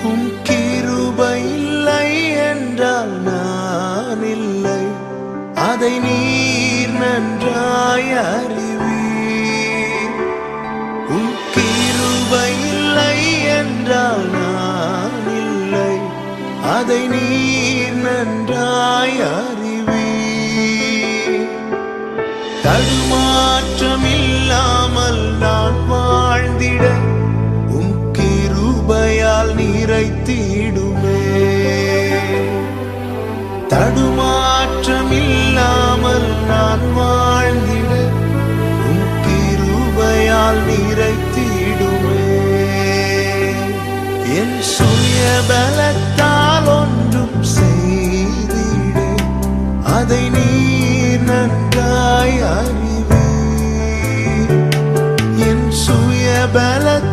உம் கிருபை இல்லை என்றால் நான் இல்லை, அதை நீர் நன்றாய் அறிவீர். உம் கிருபை இல்லை என்றால் நான் இல்லை, அதை நீர் நன்றாய் அறிவீர். தடுமாற்றம் இல்லாமல் நான் வாழ்ந்திட உம் கிருபையால் நிறைத்திடுமே. தடுமாற்றம் இல்லாமல் நான் வாழ்ந்திட உம் கிருபையால் நிறைத்திடுமே. என் சுய பலத்தால் ஒன்றும் செய்திட அதை நீர் நன்றாய் அறிவீர். என் சுய பலத்தால்